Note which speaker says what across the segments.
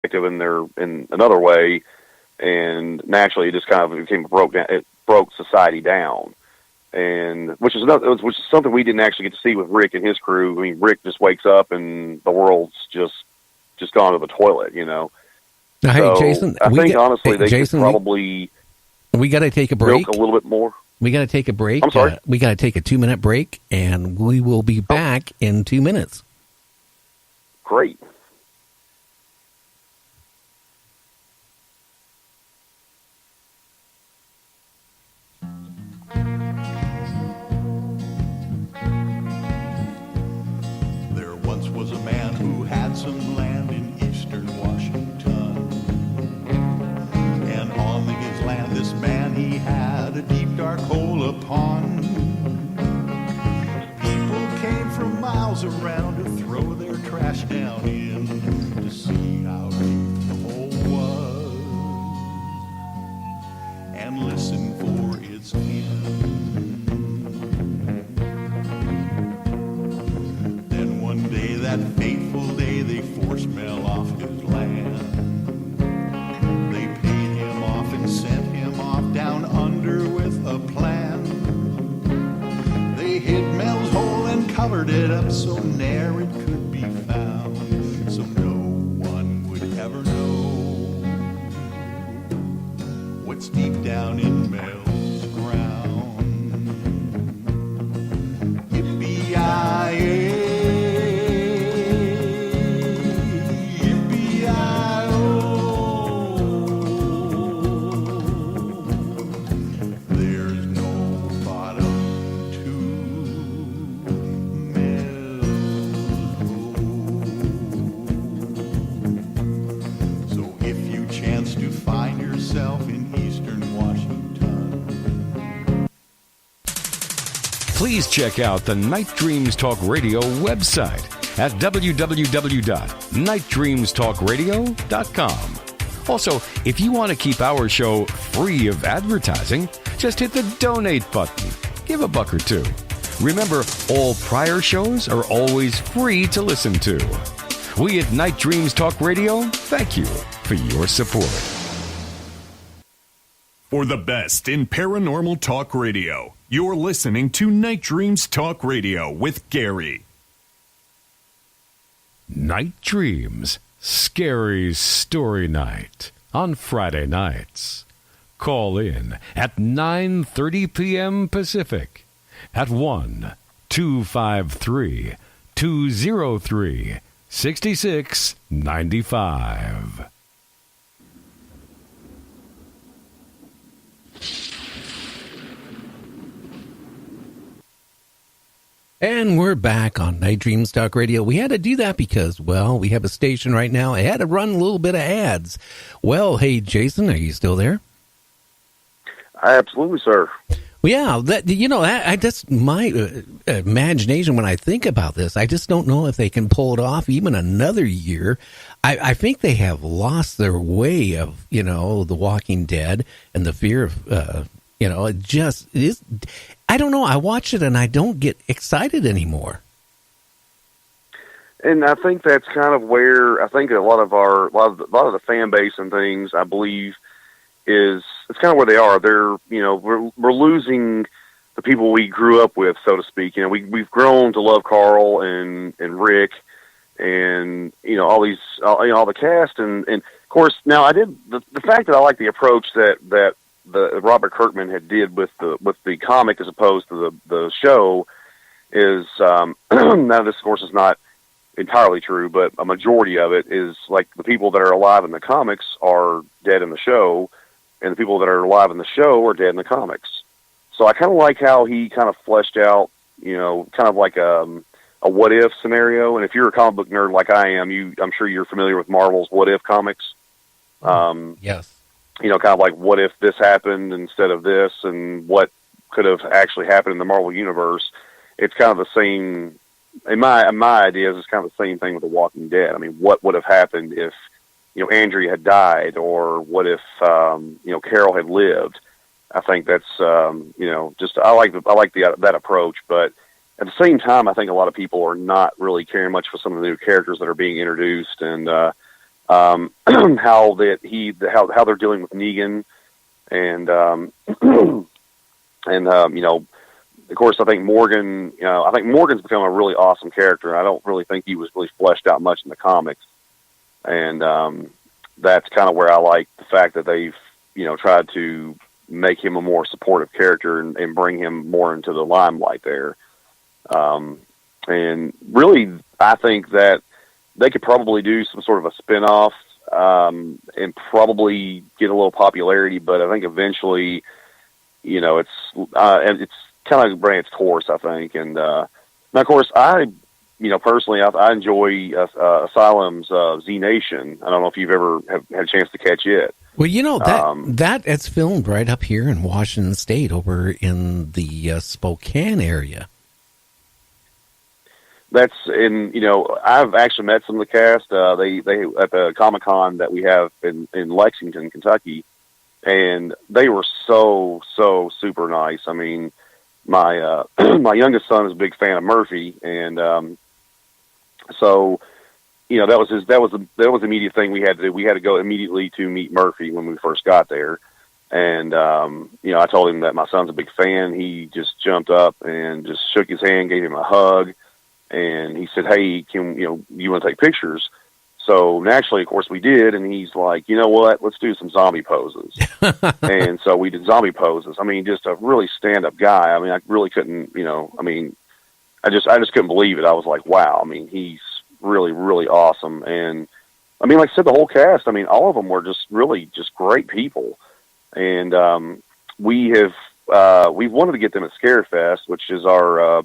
Speaker 1: in another way, and naturally it just kind of it broke society down, and which is something we didn't actually get to see with Rick and his crew. I mean, Rick just wakes up and the world's just gone to the toilet,
Speaker 2: Now, hey, Jason,
Speaker 1: I think honestly they
Speaker 2: Jason,
Speaker 1: could probably
Speaker 2: we got to take a break
Speaker 1: a little bit more.
Speaker 2: We got to take a break.
Speaker 1: I'm sorry.
Speaker 2: We got to take a 2-minute break, and we will be back in 2 minutes.
Speaker 1: Great.
Speaker 3: There once was a man who had some land in eastern Washington. And on his land, this man, he had a deep, dark hole upon. People came from miles around to throw their trash down in to see how deep the hole was and listen for its end. Then one day, that fateful day, they forced Mel off his land. They paid him off and sent him off down under with a plan. They hid Mel's hole and covered it up so ne'er it could be found, so no one would ever know what's deep down in Mel's ground. Yippee-yi-yay, yippee-yi-oh. There's no bottom to Mel's hole. So if you chance to find yourself in eastern Washington,
Speaker 4: Please check out the Night Dreams Talk Radio website at www.nightdreamstalkradio.com. Also, if you want to keep our show free of advertising, just hit the donate button. Give $1 or $2. Remember, all prior shows are always free to listen to. We at Night Dreams Talk Radio thank you for your support.
Speaker 5: For the best in paranormal talk radio, you're listening to Night Dreams Talk Radio with Gary.
Speaker 4: Night Dreams Scary Story Night on Friday nights. Call in at 9:30 p.m. Pacific at 1-253-203-6695.
Speaker 2: And we're back on Night Dreams Talk Radio. We had to do that because, well, we have a station right now. I had to run a little bit of ads. Well, hey, Jason, are you still there?
Speaker 1: Absolutely, sir.
Speaker 2: Well, yeah, I just, my imagination when I think about this, I just don't know if they can pull it off even another year. I think they have lost their way of, The Walking Dead and the fear of, it just is. I don't know. I watch it and I don't get excited anymore.
Speaker 1: And I think that's kind of where I think a lot of the fan base and things, I believe, it's kind of where they are. They're, we're losing the people we grew up with, so to speak. We've grown to love Carl and Rick and, all the cast. And of course, now I did the fact that I like the approach that the Robert Kirkman had did with the comic as opposed to the show is, now this of course is not entirely true, but a majority of it is like the people that are alive in the comics are dead in the show, and the people that are alive in the show are dead in the comics. So I kind of like how he kind of fleshed out, kind of like a what if scenario. And if you're a comic book nerd like I am, I'm sure you're familiar with Marvel's What If comics.
Speaker 2: Yes.
Speaker 1: Kind of like what if this happened instead of this, and what could have actually happened in the Marvel universe. It's kind of the same. In my ideas, it's kind of the same thing with The Walking Dead. I mean, what would have happened if Andrea had died, or what if Carol had lived? I think that's just I like that approach, but at the same time, I think a lot of people are not really caring much for some of the new characters that are being introduced, and how they're dealing with Negan, and you know, of course, I think Morgan. You know, I think Morgan's become a really awesome character. I don't really think he was really fleshed out much in the comics, and that's kind of where I like the fact that they've, you know, tried to make him a more supportive character and bring him more into the limelight there. And really, I think that they could probably do some sort of a spinoff and probably get a little popularity. But I think eventually, you know, it's kind of ran its course, I think. And now, of course, personally, I enjoy Asylum's Z Nation. I don't know if you've ever had a chance to catch it.
Speaker 2: Well, you know, it's filmed right up here in Washington State, over in the Spokane area.
Speaker 1: That's in, you know, I've actually met some of the cast. They at the Comic-Con that we have in Lexington, Kentucky, and they were so super nice. I mean, my my youngest son is a big fan of Murphy, and so, you know, that was the immediate thing we had to do. We had to go immediately to meet Murphy when we first got there. And, you know, I told him that my son's a big fan. He just jumped up and just shook his hand, gave him a hug. And he said, "Hey, you want to take pictures?" So naturally, of course, we did. And he's like, "You know what? Let's do some zombie poses." And so we did zombie poses. I mean, just a really stand-up guy. I mean, I really couldn't, you know, I mean, I just couldn't believe it. I was like, wow. I mean, he's really, really awesome. And I mean, like I said, the whole cast, I mean, all of them were just really just great people. And we've wanted to get them at Scarefest, which is our,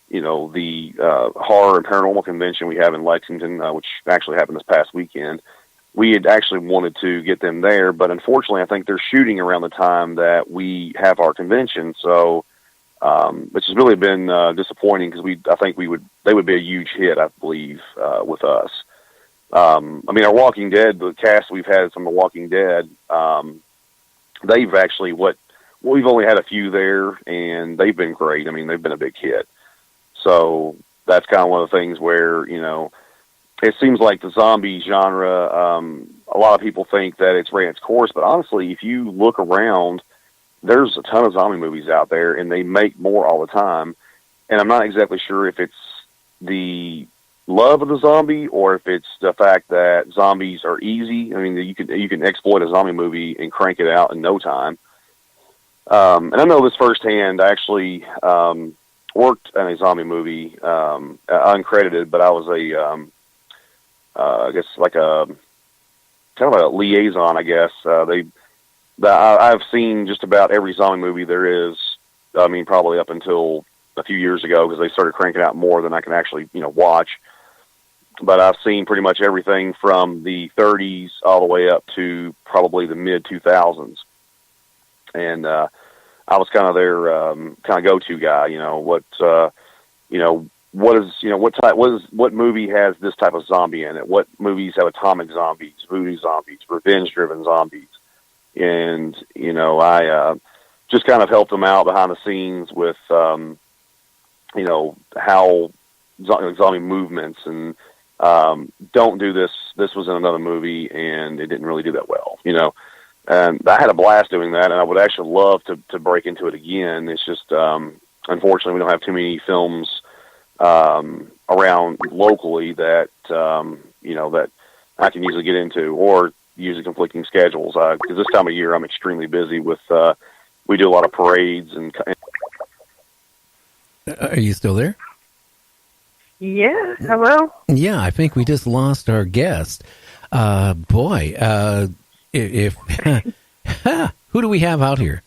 Speaker 1: you know, the horror and paranormal convention we have in Lexington, which actually happened this past weekend. We had actually wanted to get them there, but unfortunately, I think they're shooting around the time that we have our convention. So, which has really been disappointing, because I think they would be a huge hit, I believe, with us. I mean, our Walking Dead, the cast we've had from The Walking Dead, they've actually we've only had a few there, and they've been great. I mean, they've been a big hit. So that's kind of one of the things where, you know, it seems like the zombie genre, a lot of people think that it's ran its course, but honestly, if you look around, there's a ton of zombie movies out there, and they make more all the time. And I'm not exactly sure if it's the love of the zombie or if it's the fact that zombies are easy. I mean, you can exploit a zombie movie and crank it out in no time. And I know this firsthand. I actually worked in a zombie movie, uncredited, but I was I guess like a kind of a liaison, I guess. I've seen just about every zombie movie there is. I mean, probably up until a few years ago, because they started cranking out more than I can actually, you know, watch. But I've seen pretty much everything from the 30s all the way up to probably the mid 2000s. And I was kind of their kind of go-to guy. You know, what movie has this type of zombie in it? What movies have atomic zombies, voodoo zombies, revenge-driven zombies? And, you know, I just kind of helped them out behind the scenes with, you know, how zombie movements, and don't do this. This was in another movie, and it didn't really do that well, you know. And I had a blast doing that, and I would actually love to break into it again. It's just, unfortunately, we don't have too many films around locally that, you know, that I can usually get into, or usually conflicting schedules. Because this time of year, I'm extremely busy with, we do a lot of parades. And
Speaker 2: Are you still there?
Speaker 6: Yeah, hello?
Speaker 2: Yeah, I think we just lost our guest. Boy, if who do we have out here?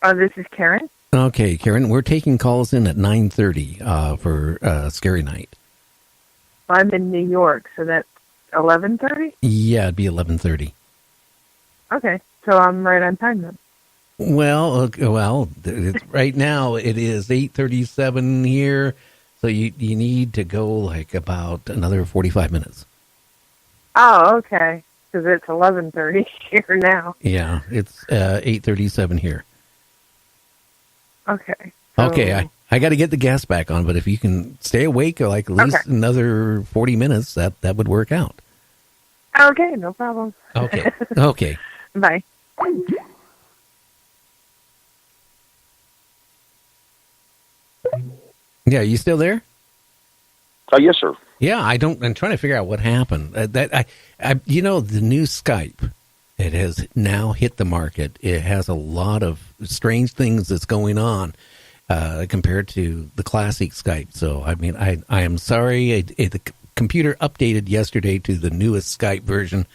Speaker 6: This is Karen.
Speaker 2: Okay, Karen, we're taking calls in at 9:30 for Scary Night.
Speaker 6: I'm in New York, so that's 11:30?
Speaker 2: Yeah, it'd be 11:30.
Speaker 6: Okay, so I'm right on time then.
Speaker 2: Well, right now it is 8:37 here, so you need to go like about another 45 minutes.
Speaker 6: Oh, okay, because it's 11:30 here now.
Speaker 2: Yeah, it's 8:37 here.
Speaker 6: Okay. So
Speaker 2: Okay, I got to get the gas back on, but if you can stay awake or like at least another 40 minutes, that would work out.
Speaker 6: Okay, no problem.
Speaker 2: Okay. Okay.
Speaker 6: Bye.
Speaker 2: Yeah, you still there?
Speaker 1: Yes, sir.
Speaker 2: Yeah, I'm trying to figure out what happened. The new Skype, it has now hit the market. It has a lot of strange things that's going on compared to the classic Skype. So, I mean, I am sorry. The computer updated yesterday to the newest Skype version,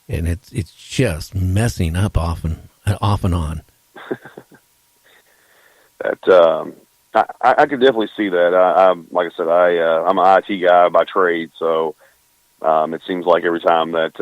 Speaker 2: and it's just messing up off and on.
Speaker 1: That I could definitely see that. Like I said, I'm an IT guy by trade, so it seems like every time that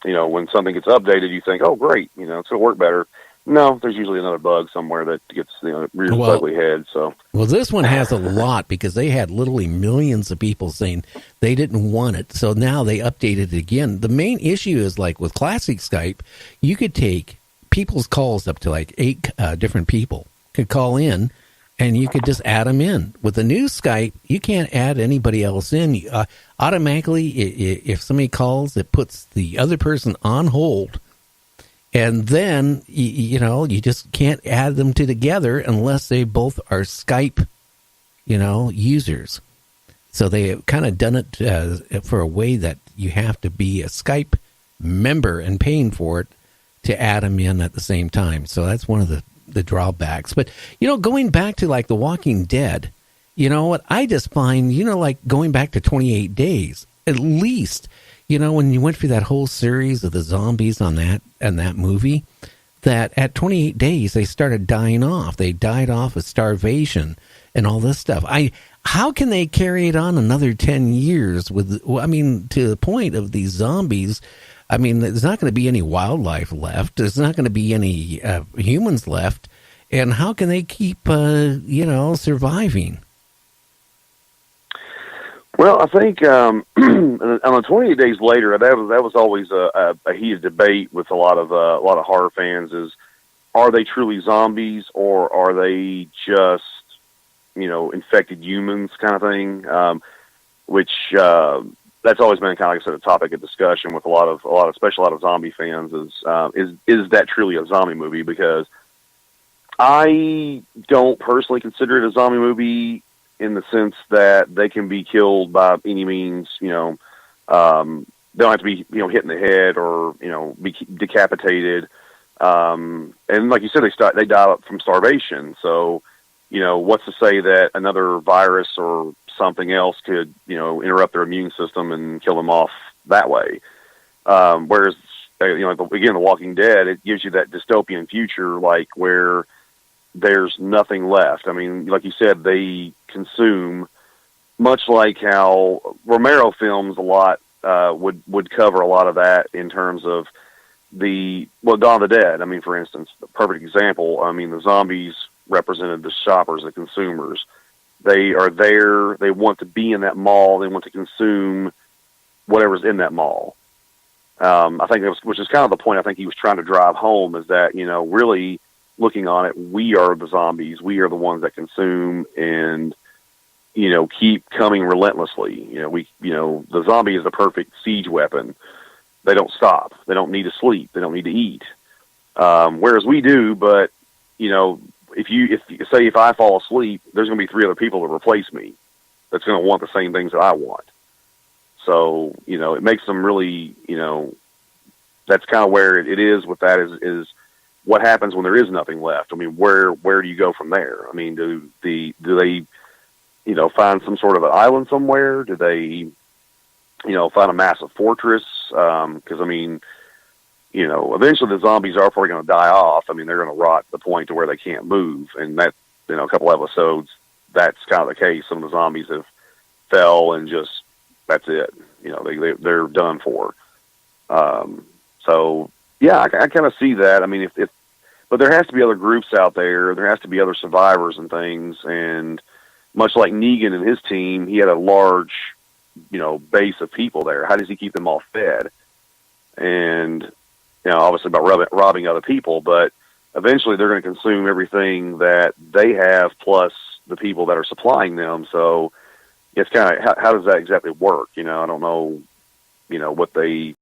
Speaker 1: when something gets updated, you think, oh great, it's going to work better. No, there's usually another bug somewhere that gets rears its ugly head. So
Speaker 2: this one has a lot because they had literally millions of people saying they didn't want it, so now they updated it again. The main issue is like with classic Skype, you could take people's calls up to like 8 different people could call in, and you could just add them in. With the new Skype, you can't add anybody else in. Automatically, if somebody calls, it puts the other person on hold. And then, you just can't add them together unless they both are Skype, users. So they have kind of done it for a way that you have to be a Skype member and paying for it to add them in at the same time. So that's one of the drawbacks. But, going back to like The Walking Dead, you know what? I just find, like going back to 28 Days, at least, when you went through that whole series of the zombies on that and that movie, that at 28 days, they started dying off. They died off of starvation and all this stuff. How can they carry it on another 10 years to the point of these zombies? I mean, there's not going to be any wildlife left. There's not going to be any humans left. And how can they keep, surviving?
Speaker 1: Well, I think on the 28 Days Later, that was always a heated debate with a lot of horror fans. Is, are they truly zombies or are they just infected humans kind of thing? Which that's always been kind of, like I said, a topic of discussion with especially a lot of zombie fans. Is that truly a zombie movie? Because I don't personally consider it a zombie movie in the sense that they can be killed by any means. They don't have to be hit in the head or be decapitated. And like you said, they die from starvation. So what's to say that another virus or something else could interrupt their immune system and kill them off that way? Whereas again, The Walking Dead, it gives you that dystopian future, like where there's nothing left. I mean, like you said, they consume, much like how Romero films a lot would cover a lot of that in terms of Dawn of the Dead. I mean, for instance, the perfect example. I mean, the zombies represented the shoppers, the consumers. They are there. They want to be in that mall. They want to consume whatever's in that mall. I think which is kind of the point I think he was trying to drive home, is that, really looking on it, we are the zombies. We are the ones that consume and, keep coming relentlessly. The zombie is the perfect siege weapon. They don't stop. They don't need to sleep. They don't need to eat. Whereas we do, but, if I fall asleep, there's going to be 3 other people to replace me that's going to want the same things that I want. So, it makes them really, that's kind of where it is with that is what happens when there is nothing left. I mean, where do you go from there? I mean, do they, find some sort of an island somewhere? Do they, find a massive fortress? Because, I mean, eventually the zombies are probably going to die off. I mean, they're going to rot to the point to where they can't move. And that, a couple episodes, that's kind of the case. Some of the zombies have fell and just, that's it. They're done for. So yeah, I kind of see that. I mean, but there has to be other groups out there. There has to be other survivors and things. And much like Negan and his team, he had a large, base of people there. How does he keep them all fed? And, obviously by robbing other people, but eventually they're going to consume everything that they have plus the people that are supplying them. So it's kind of how does that exactly work? I don't know, what they